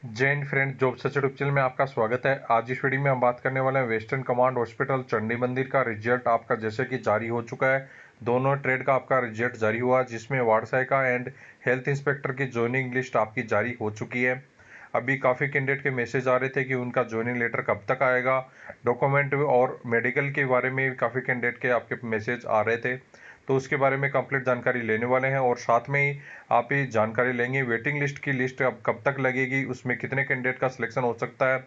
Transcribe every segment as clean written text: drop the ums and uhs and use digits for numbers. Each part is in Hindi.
जय Hind friend, job search YouTube channel में आपका स्वागत है। आज इस वीडियो में हम बात करने वाले हैं वेस्टर्न कमांड हॉस्पिटल चंडी मंदिर का रिजल्ट आपका जैसे कि जारी हो चुका है। दोनों ट्रेड का आपका रिजल्ट जारी हुआ, जिसमें वार्ड सहायिका एंड हेल्थ इंस्पेक्टर की ज्वाइनिंग लिस्ट आपकी जारी हो चुकी है। अभी काफ़ी कैंडिडेट के मैसेज आ रहे थे कि उनका ज्वाइनिंग लेटर कब तक आएगा। डॉक्यूमेंट और मेडिकल के बारे में काफ़ी कैंडिडेट के आपके मैसेज आ रहे थे, तो उसके बारे में कंप्लीट जानकारी लेने वाले हैं। और साथ में ही आप ये जानकारी लेंगे वेटिंग लिस्ट की लिस्ट अब कब तक लगेगी, उसमें कितने कैंडिडेट का सिलेक्शन हो सकता है।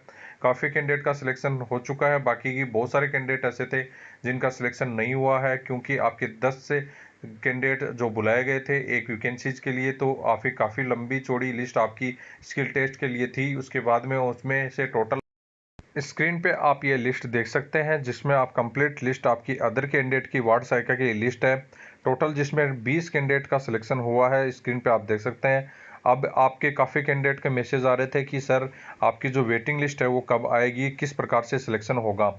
काफ़ी कैंडिडेट का सिलेक्शन हो चुका है, बाकी की बहुत सारे कैंडिडेट ऐसे थे जिनका सिलेक्शन नहीं हुआ है, क्योंकि आपके 10 से कैंडिडेट जो बुलाए गए थे एक वैकेंसीज के लिए, तो काफ़ी लंबी चौड़ी लिस्ट आपकी स्किल टेस्ट के लिए थी। उसके बाद में उसमें से टोटल स्क्रीन पे आप ये लिस्ट देख सकते हैं, जिसमें आप कंप्लीट लिस्ट आपकी अदर कैंडिडेट की वार्ड सहायिका की लिस्ट है टोटल, जिसमें 20 कैंडिडेट का सिलेक्शन हुआ है। स्क्रीन पे आप देख सकते हैं। अब आपके काफ़ी कैंडिडेट के मैसेज आ रहे थे कि सर आपकी जो वेटिंग लिस्ट है वो कब आएगी, किस प्रकार से सिलेक्शन होगा।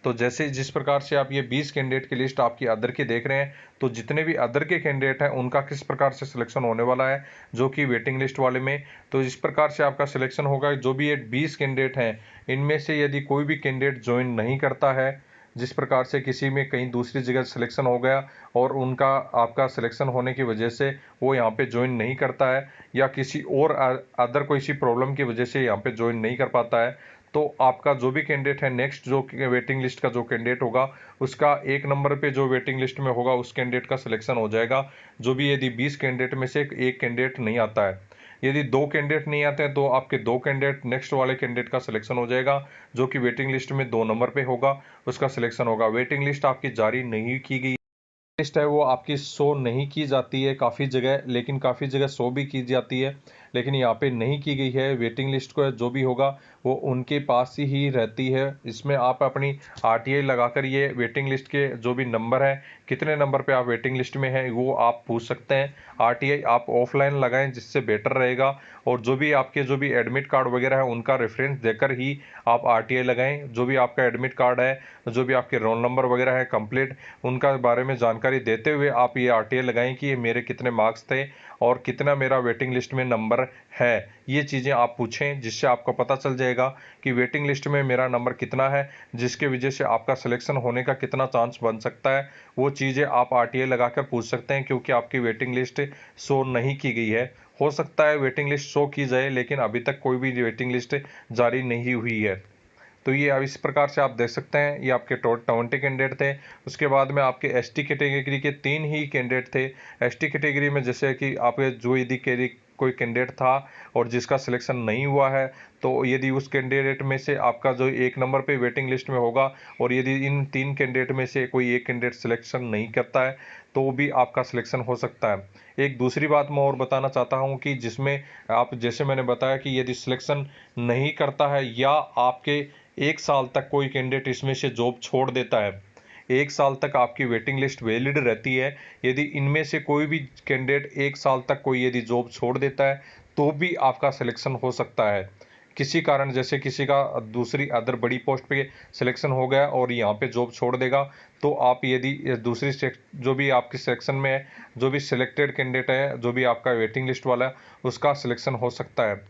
तो जैसे जिस प्रकार से आप ये 20 कैंडिडेट की लिस्ट आपकी अदर की देख रहे हैं, तो जितने भी अदर के कैंडिडेट हैं उनका किस प्रकार से सिलेक्शन होने वाला है जो कि वेटिंग लिस्ट वाले में, तो इस प्रकार से आपका सिलेक्शन होगा। जो भी ये 20 कैंडिडेट हैं, इनमें से यदि कोई भी कैंडिडेट ज्वाइन नहीं करता है, जिस प्रकार से किसी में कहीं दूसरी जगह सिलेक्शन हो गया और उनका आपका सिलेक्शन होने की वजह से वो यहाँ पे ज्वाइन नहीं करता है, या किसी और अदर कोई सी प्रॉब्लम की वजह से यहाँ पे ज्वाइन नहीं कर पाता है, तो आपका जो भी कैंडिडेट है नेक्स्ट जो वेटिंग लिस्ट का जो कैंडिडेट होगा उसका 1 नंबर पे जो वेटिंग लिस्ट में होगा उस कैंडिडेट का सिलेक्शन हो जाएगा। जो भी यदि 20 कैंडिडेट में से एक कैंडिडेट नहीं आता है, यदि 2 कैंडिडेट नहीं आते हैं, तो आपके 2 कैंडिडेट नेक्स्ट वाले कैंडिडेट का सिलेक्शन हो जाएगा, जो कि वेटिंग लिस्ट में 2 नंबर पे होगा, उसका सिलेक्शन होगा। वेटिंग लिस्ट आपकी जारी नहीं की गई लिस्ट है, वो आपकी शो नहीं की जाती है काफ़ी जगह, लेकिन काफ़ी जगह शो भी की जाती है, लेकिन यहाँ पे नहीं की गई है। वेटिंग लिस्ट को जो भी होगा वो उनके पास ही रहती है। इसमें आप अपनी आरटीआई लगाकर ये वेटिंग लिस्ट के जो भी नंबर है, कितने नंबर पे आप वेटिंग लिस्ट में हैं, वो आप पूछ सकते हैं। आरटीआई आप ऑफलाइन लगाएं, जिससे बेटर रहेगा। और जो भी आपके जो भी एडमिट कार्ड वगैरह है उनका रेफरेंस देकर ही आप आरटीआई लगाएं। जो भी आपका एडमिट कार्ड है, जो भी आपके रोल नंबर वगैरह है कंप्लीट, उनका बारे में जानकारी देते हुए आप ये आरटीआई लगाएं कि मेरे कितने मार्क्स थे और कितना मेरा वेटिंग लिस्ट में नंबर है। ये चीज़ें आप पूछें, जिससे आपको पता चल जाएगा कि वेटिंग लिस्ट में मेरा नंबर कितना है, जिसके वजह से आपका सिलेक्शन होने का कितना चांस बन सकता है। वो चीज़ें आप आरटीआई लगाकर पूछ सकते हैं, क्योंकि आपकी वेटिंग लिस्ट शो नहीं की गई है। हो सकता है वेटिंग लिस्ट शो की जाए, लेकिन अभी तक कोई भी वेटिंग लिस्ट जारी नहीं हुई है। तो ये अब इस प्रकार से आप देख सकते हैं, ये आपके 20 कैंडिडेट थे। उसके बाद में आपके एसटी कैटेगरी के 3 ही कैंडिडेट थे। एसटी कैटेगरी में जैसे कि आपके जो यदि कोई कैंडिडेट था और जिसका सिलेक्शन नहीं हुआ है, तो यदि उस कैंडिडेट में से आपका जो 1 नंबर पे वेटिंग लिस्ट में होगा, और यदि इन 3 कैंडिडेट में से कोई एक कैंडिडेट सिलेक्शन नहीं करता है, तो भी आपका सिलेक्शन हो सकता है। एक दूसरी बात मैं और बताना चाहता हूँ कि जिसमें आप जैसे मैंने बताया कि यदि सिलेक्शन नहीं करता है, या आपके 1 साल तक कोई कैंडिडेट इसमें से जॉब छोड़ देता है, 1 साल तक आपकी वेटिंग लिस्ट वैलिड रहती है। यदि इनमें से कोई भी कैंडिडेट 1 साल तक कोई यदि जॉब छोड़ देता है, तो भी आपका सिलेक्शन हो सकता है। किसी कारण जैसे किसी का दूसरी अदर बड़ी पोस्ट पे सिलेक्शन हो गया और यहाँ पे जॉब छोड़ देगा, तो आप यदि दूसरी जो भी आपके सेक्शन में है, जो भी सिलेक्टेड कैंडिडेट है, जो भी आपका वेटिंग लिस्ट वाला है, उसका सिलेक्शन हो सकता है।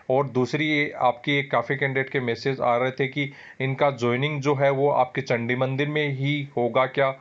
और दूसरी ये आपकी एक काफ़ी कैंडिडेट के मैसेज आ रहे थे कि इनका ज्वाइनिंग जो है वो आपके चंडी मंदिर में ही होगा क्या,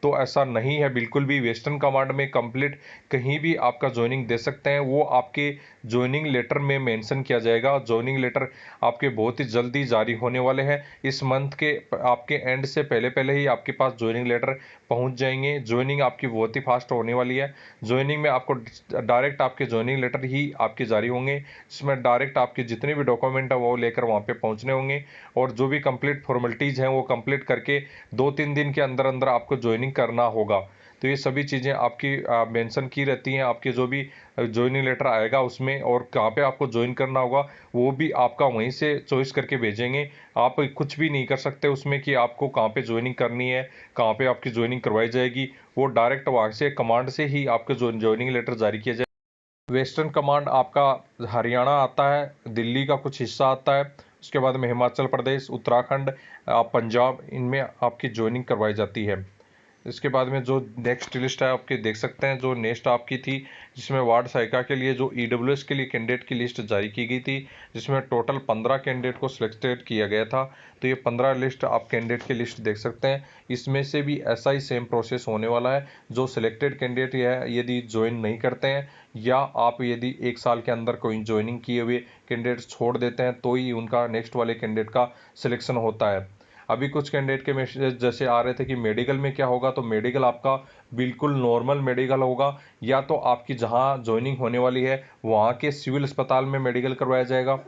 तो ऐसा नहीं है बिल्कुल भी। वेस्टर्न कमांड में कंप्लीट कहीं भी आपका ज्वाइनिंग दे सकते हैं, वो आपके ज्वाइनिंग लेटर में मेंशन किया जाएगा। ज्वाइनिंग लेटर आपके बहुत ही जल्दी जारी होने वाले हैं। इस मंथ के आपके एंड से पहले पहले ही आपके पास ज्वाइनिंग लेटर पहुंच जाएंगे। ज्वाइनिंग आपकी बहुत ही फास्ट होने वाली है। ज्वाइनिंग में आपको डायरेक्ट आपके ज्वाइनिंग लेटर ही आपके जारी होंगे, जिसमें डायरेक्ट आपके जितने भी डॉक्यूमेंट है वो लेकर वहाँ पे पहुँचने होंगे, और जो भी कंप्लीट फॉर्मेलिटीज़ हैं वो कंप्लीट करके 2-3 दिन के अंदर अंदर आपको ज्वाइनिंग करना होगा। तो ये सभी चीज़ें आपकी मेंशन की रहती हैं आपके जो भी ज्वाइनिंग लेटर आएगा उसमें, और कहाँ पे आपको ज्वाइन करना होगा वो भी आपका वहीं से चॉइस करके भेजेंगे। आप कुछ भी नहीं कर सकते उसमें कि आपको कहाँ पे ज्वाइनिंग करनी है, कहाँ पे आपकी ज्वाइनिंग करवाई जाएगी। वो डायरेक्ट वहाँ से कमांड से ही आपके ज्वाइनिंग लेटर जारी किया जाए। वेस्टर्न कमांड आपका हरियाणा आता है, दिल्ली का कुछ हिस्सा आता है, उसके बाद में हिमाचल प्रदेश, उत्तराखंड, पंजाब, इनमें आपकी ज्वाइनिंग करवाई जाती है। इसके बाद में जो नेक्स्ट लिस्ट है आपके देख सकते हैं, जो नेक्स्ट आपकी थी जिसमें वार्ड सहायिका के लिए जो ईडब्ल्यूएस के लिए कैंडिडेट की लिस्ट जारी की गई थी, जिसमें टोटल 15 कैंडिडेट को सिलेक्टेड किया गया था। तो ये 15 लिस्ट आप कैंडिडेट की लिस्ट देख सकते हैं। इसमें से भी ऐसा ही सेम प्रोसेस होने वाला है। जो सिलेक्टेड कैंडिडेट है यदि ज्वाइन नहीं करते हैं या आप यदि 1 साल के अंदर कोई ज्वाइनिंग किए हुए कैंडिडेट छोड़ देते हैं तो ही उनका नेक्स्ट वाले कैंडिडेट का सिलेक्शन होता है। अभी कुछ कैंडिडेट के मैसेज जैसे आ रहे थे कि मेडिकल में क्या होगा, तो मेडिकल आपका बिल्कुल नॉर्मल मेडिकल होगा, या तो आपकी जहां ज्वाइनिंग होने वाली है वहां के सिविल अस्पताल में मेडिकल करवाया जाएगा,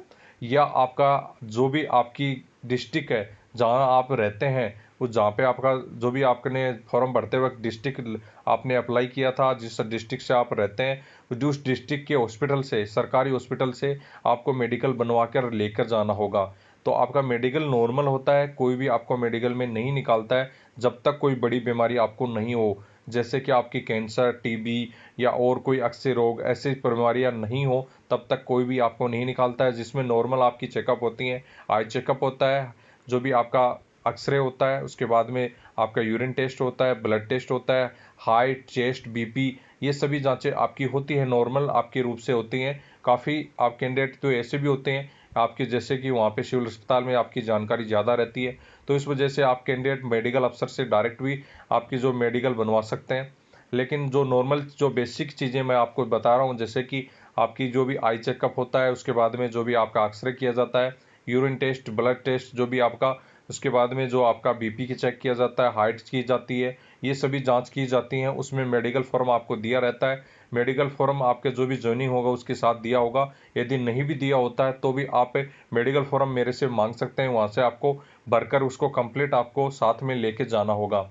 या आपका जो भी आपकी डिस्ट्रिक्ट है जहां आप रहते हैं वो जहाँ पे आपका जो भी आपने फॉर्म भरते वक्त डिस्ट्रिक्ट आपने अप्लाई किया था, जिस डिस्ट्रिक्ट से आप रहते हैं उस डिस्ट्रिक्ट के हॉस्पिटल से, सरकारी हॉस्पिटल से आपको मेडिकल बनवा कर लेकर जाना होगा। तो आपका मेडिकल नॉर्मल होता है, कोई भी आपको मेडिकल में नहीं निकालता है जब तक कोई बड़ी बीमारी आपको नहीं हो, जैसे कि आपकी कैंसर, टीबी या और कोई अक्सर रोग, ऐसी बीमारियां नहीं हो तब तक कोई भी आपको नहीं निकालता है। जिसमें नॉर्मल आपकी चेकअप होती हैं, आई चेकअप होता है, जो भी आपका एक्सरे होता है, उसके बाद में आपका यूरिन टेस्ट होता है, ब्लड टेस्ट होता है, हार्ट, चेस्ट, बीपी, ये सभी जांचें आपकी होती है, नॉर्मल आपके रूप से होती हैं। काफ़ी आप कैंडिडेट तो ऐसे भी होते हैं आपके जैसे कि वहाँ पे सिविल अस्पताल में आपकी जानकारी ज़्यादा रहती है, तो इस वजह से आप कैंडिडेट मेडिकल अफसर से डायरेक्ट भी आपकी जो मेडिकल बनवा सकते हैं। लेकिन जो नॉर्मल जो बेसिक चीज़ें मैं आपको बता रहा हूँ, जैसे कि आपकी जो भी आई चेकअप होता है, उसके बाद में जो भी आपका एक्सरे किया जाता है, यूरिन टेस्ट, ब्लड टेस्ट जो भी आपका, उसके बाद में जो आपका बीपी की चेक किया जाता है, हाइट की जाती है, ये सभी जांच की जाती हैं। उसमें मेडिकल फॉर्म आपको दिया रहता है। मेडिकल फॉर्म आपके जो भी ज्वाइनिंग होगा उसके साथ दिया होगा। यदि नहीं भी दिया होता है तो भी आप मेडिकल फॉर्म मेरे से मांग सकते हैं, वहाँ से आपको भरकर उसको कंप्लीट आपको साथ में लेके जाना होगा।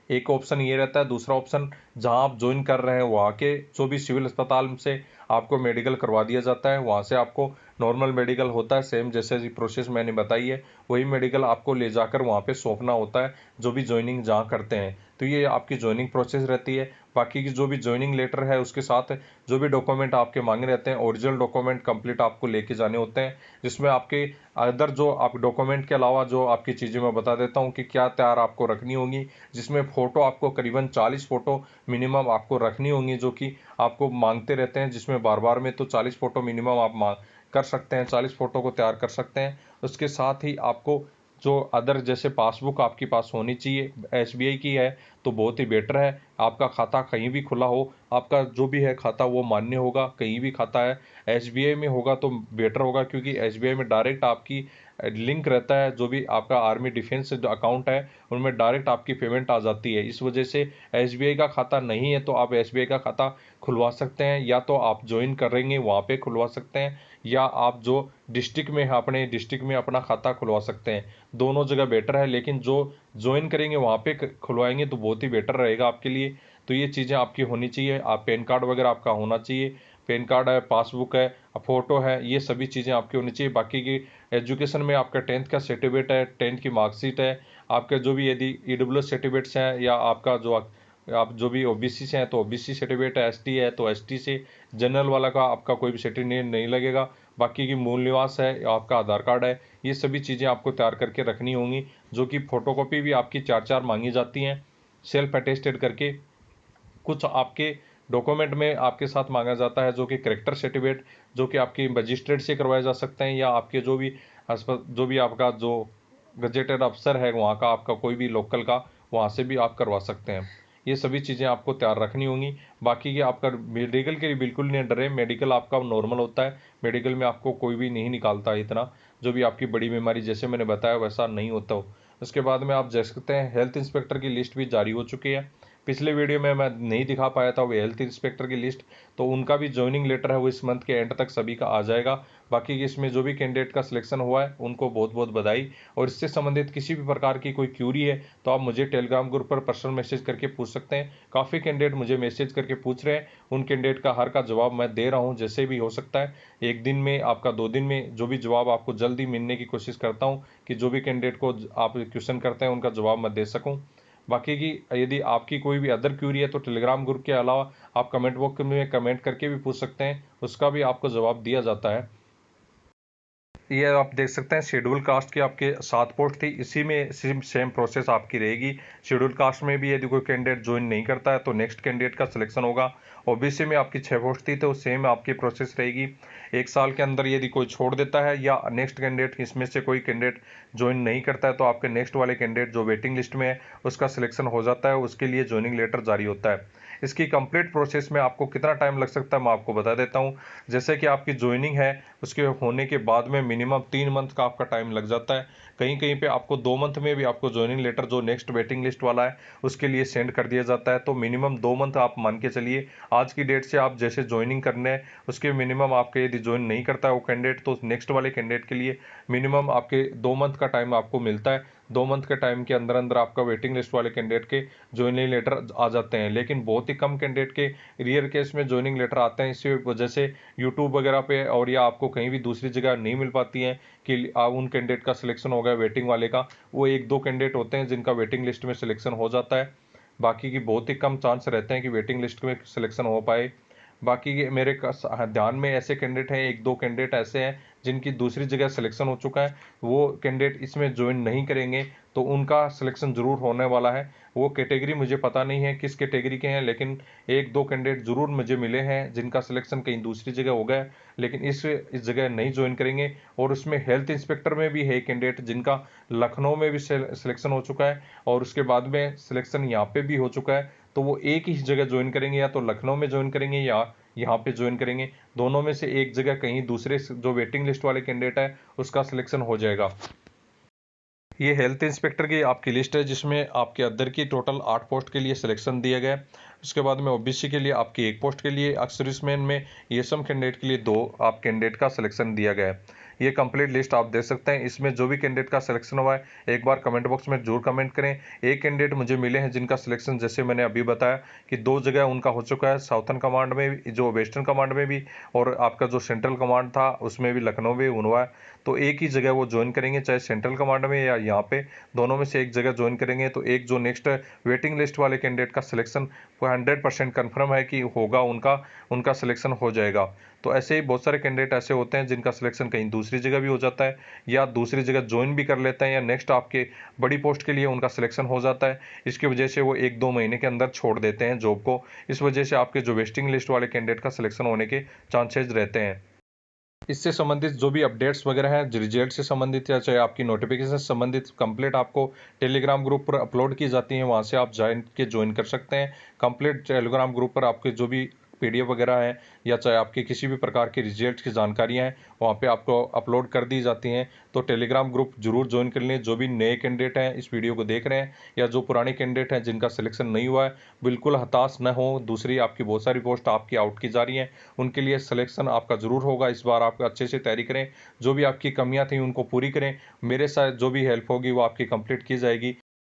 एक ऑप्शन ये रहता है। दूसरा ऑप्शन, जहां आप ज्वाइन कर रहे हैं वहां के जो भी सिविल अस्पताल से आपको मेडिकल करवा दिया जाता है, वहां से आपको नॉर्मल मेडिकल होता है, सेम जैसे प्रोसेस मैंने बताई है वही मेडिकल आपको ले जाकर वहां पे सौंपना होता है जो भी ज्वाइनिंग जहां करते हैं। तो ये आपकी ज्वाइनिंग प्रोसेस रहती है। बाकी की जो भी ज्वाइनिंग लेटर है उसके साथ जो भी डॉक्यूमेंट आपके मांगे रहते हैं, ओरिजिनल डॉक्यूमेंट कंप्लीट आपको लेके जाने होते हैं, जिसमें आपके अदर जो आप डॉक्यूमेंट के अलावा जो आपकी चीज़ें मैं बता देता हूँ कि क्या तैयार आपको रखनी होगी। जिसमें फ़ोटो आपको करीबन 40 फ़ोटो मिनिमम आपको रखनी होंगी, जो कि आपको मांगते रहते हैं, जिसमें बार बार में तो 40 फ़ोटो मिनिमम आप मांग कर सकते हैं, 40 फ़ोटो को तैयार कर सकते हैं। उसके साथ ही आपको जो अदर जैसे पासबुक आपके पास होनी चाहिए, एसबीआई की है तो बहुत ही बेटर है। आपका खाता कहीं भी खुला हो, आपका जो भी है खाता वो मान्य होगा, कहीं भी खाता है एसबीआई में होगा तो बेटर होगा, क्योंकि एसबीआई में डायरेक्ट आपकी लिंक रहता है, जो भी आपका आर्मी डिफेंस अकाउंट है उनमें डायरेक्ट आपकी पेमेंट आ जाती है। इस वजह से एसबीआई का खाता नहीं है तो आप एसबीआई का खाता खुलवा सकते हैं, या तो आप ज्वाइन करेंगे वहाँ पे खुलवा सकते हैं, या आप जो डिस्ट्रिक्ट में अपने डिस्ट्रिक्ट में अपना खाता खुलवा सकते हैं। दोनों जगह बेटर है, लेकिन जो ज्वाइन करेंगे वहाँ पे खुलवाएंगे तो बहुत ही बेटर रहेगा आपके लिए। तो ये चीज़ें आपकी होनी चाहिए। आप पैन कार्ड वगैरह आपका होना चाहिए, पैन कार्ड है, पासबुक है, फ़ोटो है, ये सभी चीज़ें आपकी होनी चाहिए। बाकी की एजुकेशन में आपका 10th का सर्टिफिकेट है, 10th की मार्कशीट है, आपके जो भी यदि ईडब्ल्यूएस सर्टिफिकेट्स हैं, या आपका जो आप जो भी ओबीसी से हैं तो ओबीसी सर्टिफिकेट है, एसटी है तो एसटी से, जनरल वाला का आपका कोई भी सर्टिफिकेट नहीं लगेगा। बाकी की मूल निवास है, आपका आधार कार्ड है, ये सभी चीज़ें आपको तैयार करके रखनी होंगी, जो कि फ़ोटोकॉपी भी आपकी 4-4 मांगी जाती हैं सेल्फ अटेस्टेड करके। कुछ आपके डॉक्यूमेंट में आपके साथ मांगा जाता है जो कि करेक्टर सर्टिफिकेट, जो कि आपकी मजिस्ट्रेट से करवाए जा सकते हैं, या आपके जो भी आपका जो गजेटेड अफसर है वहाँ का, आपका कोई भी लोकल का, वहाँ से भी आप करवा सकते हैं। ये सभी चीज़ें आपको तैयार रखनी होंगी। बाकी कि आपका मेडिकल के लिए बिल्कुल नहीं डरे, मेडिकल आपका नॉर्मल होता है, मेडिकल में आपको कोई भी नहीं निकालता है इतना, जो भी आपकी बड़ी बीमारी जैसे मैंने बताया वैसा नहीं होता हो। उसके बाद में आप देख सकते हैं हेल्थ इंस्पेक्टर की लिस्ट भी जारी हो चुकी है। पिछले वीडियो में मैं नहीं दिखा पाया था वो हेल्थ इंस्पेक्टर की लिस्ट, तो उनका भी ज्वाइनिंग लेटर है वो इस मंथ के एंड तक सभी का आ जाएगा। बाकी इसमें जो भी कैंडिडेट का सिलेक्शन हुआ है उनको बहुत बहुत बधाई। और इससे संबंधित किसी भी प्रकार की कोई क्यूरी है तो आप मुझे टेलीग्राम ग्रुप पर पर्सनल मैसेज करके पूछ सकते हैं। काफ़ी कैंडिडेट मुझे मैसेज करके पूछ रहे हैं, उन कैंडिडेट का हर का जवाब मैं दे रहा हूँ, जैसे भी हो सकता है 1 दिन में, आपका 2 दिन में, जो भी जवाब आपको जल्दी मिलने की कोशिश करता हूँ कि जो भी कैंडिडेट को आप क्वेश्चन करते हैं उनका जवाब मैं दे सकूँ। बाकी की यदि आपकी कोई भी अदर क्यूरी है तो टेलीग्राम ग्रुप के अलावा आप कमेंट बॉक्स में कमेंट करके भी पूछ सकते हैं, उसका भी आपको जवाब दिया जाता है। ये आप देख सकते हैं शेड्यूल कास्ट की आपके 7 पोस्ट थी, इसी में सेम प्रोसेस आपकी रहेगी। शेड्यूल कास्ट में भी यदि कोई कैंडिडेट ज्वाइन नहीं करता है तो नेक्स्ट कैंडिडेट का सिलेक्शन होगा। ओबीसी में आपकी 6 पोस्ट थी तो सेम आपकी प्रोसेस रहेगी। 1 साल के अंदर यदि कोई छोड़ देता है या नेक्स्ट कैंडिडेट इसमें से कोई कैंडिडेट ज्वाइन नहीं करता है तो आपके नेक्स्ट वाले कैंडिडेट जो वेटिंग लिस्ट में है उसका सिलेक्शन हो जाता है, उसके लिए ज्वाइनिंग लेटर जारी होता है। इसकी कंप्लीट प्रोसेस में आपको कितना टाइम लग सकता है मैं आपको बता देता हूँ। जैसे कि आपकी ज्वाइनिंग है उसके होने के बाद में मिनिमम 3 मंथ का आपका टाइम लग जाता है। कहीं कहीं पे आपको 2 मंथ में भी आपको ज्वाइनिंग लेटर जो नेक्स्ट वेटिंग लिस्ट वाला है उसके लिए सेंड कर दिया जाता है। तो मिनिमम 2 मंथ आप मान के चलिए, आज की डेट से आप जैसे ज्वाइनिंग करने उसके मिनिमम आपके यदि ज्वाइन नहीं करता है वो कैंडिडेट तो नेक्स्ट वाले कैंडिडेट के लिए मिनिमम आपके 2 मंथ का टाइम आपको मिलता है। 2 मंथ के टाइम के अंदर अंदर आपका वेटिंग लिस्ट वाले कैंडिडेट के ज्वाइनिंग लेटर आ जाते हैं। लेकिन बहुत ही कम कैंडिडेट के रियर केस में ज्वाइनिंग लेटर आते हैं, इसी वजह से यूट्यूब वगैरह पे और या आपको कहीं भी दूसरी जगह नहीं मिल पाती हैं कि आप उन कैंडिडेट का सिलेक्शन हो गया वेटिंग वाले का। वो 1-2 कैंडिडेट होते हैं जिनका वेटिंग लिस्ट में सिलेक्शन हो जाता है, बाकी की बहुत ही कम चांस रहते हैं कि वेटिंग लिस्ट में सिलेक्शन हो पाए। बाकी मेरे ध्यान में ऐसे कैंडिडेट हैं, 1-2 कैंडिडेट ऐसे हैं जिनकी दूसरी जगह सिलेक्शन हो चुका है, वो कैंडिडेट इसमें ज्वाइन नहीं करेंगे तो उनका सिलेक्शन जरूर होने वाला है। वो कैटेगरी मुझे पता नहीं है किस कैटेगरी के हैं, लेकिन 1-2 कैंडिडेट जरूर मुझे मिले हैं जिनका सिलेक्शन कहीं दूसरी जगह हो गया, लेकिन इस जगह नहीं ज्वाइन करेंगे। और उसमें हेल्थ इंस्पेक्टर में भी है कैंडिडेट जिनका लखनऊ में भी सिलेक्शन हो चुका है और उसके बाद में सिलेक्शन यहाँ पे भी हो चुका है। तो वो एक ही जगह ज्वाइन करेंगे, या तो लखनऊ में ज्वाइन करेंगे या यहाँ पे ज्वाइन करेंगे। दोनों में से एक जगह कहीं दूसरे जो वेटिंग लिस्ट वाले कैंडिडेट है उसका सिलेक्शन हो जाएगा। ये हेल्थ इंस्पेक्टर की आपकी लिस्ट है जिसमें आपके अदर की टोटल 8 पोस्ट के लिए सिलेक्शन दिया गया है। उसके बाद में ओबीसी के लिए आपकी 1 पोस्ट के लिए, सर्विसमैन में ईएसएम कैंडिडेट के लिए 2 आप कैंडिडेट का सिलेक्शन दिया गया है। ये कंप्लीट लिस्ट आप देख सकते हैं। इसमें जो भी कैंडिडेट का सिलेक्शन हुआ है एक बार कमेंट बॉक्स में जरूर कमेंट करें। एक कैंडिडेट मुझे मिले हैं जिनका सिलेक्शन जैसे मैंने अभी बताया कि 2 जगह उनका हो चुका है, साउथर्न कमांड में भी, जो वेस्टर्न कमांड में भी, और आपका जो सेंट्रल कमांड था उसमें भी लखनऊ में हुआ है। तो एक ही जगह वो ज्वाइन करेंगे, चाहे सेंट्रल कमांड में या यहाँ पे, दोनों में से एक जगह ज्वाइन करेंगे। तो एक जो नेक्स्ट वेटिंग लिस्ट वाले कैंडिडेट का सिलेक्शन 100% कन्फर्म है कि होगा, उनका सिलेक्शन हो जाएगा। तो ऐसे ही बहुत सारे कैंडिडेट ऐसे होते हैं जिनका सिलेक्शन कहीं दूसरी जगह भी हो जाता है या दूसरी जगह ज्वाइन भी कर लेते हैं, या नेक्स्ट आपके बड़ी पोस्ट के लिए उनका सिलेक्शन हो जाता है। इसकी वजह से वो 1-2 महीने के अंदर छोड़ देते हैं जॉब को। इस वजह से आपके जो वेस्टिंग लिस्ट वाले कैंडिडेट का सिलेक्शन होने के चांसेज रहते हैं। इससे संबंधित जो भी अपडेट्स वगैरह हैं, रिजल्ट से संबंधित या चाहे आपकी नोटिफिकेशन से संबंधित, कंप्लीट आपको टेलीग्राम ग्रुप पर अपलोड की जाती हैं, वहाँ से आप ज्वाइन कर सकते हैं। कंप्लीट टेलीग्राम ग्रुप पर आपके जो भी पीडीएफ वगैरह है या चाहे आपके किसी भी प्रकार के रिजल्ट की जानकारियां हैं वहाँ पे आपको अपलोड कर दी जाती हैं। तो टेलीग्राम ग्रुप जरूर ज्वाइन कर लें। जो भी नए कैंडिडेट हैं इस वीडियो को देख रहे हैं या जो पुराने कैंडिडेट हैं जिनका सिलेक्शन नहीं हुआ है, बिल्कुल हताश न हो। दूसरी आपकी बहुत सारी पोस्ट आपकी आउट की जा रही हैं, उनके लिए सिलेक्शन आपका जरूर होगा। इस बार आप अच्छे से तैयारी करें, जो भी आपकी कमियां थी उनको पूरी करें। मेरे साथ जो भी हेल्प होगी वो आपकी कंप्लीट की जाएगी।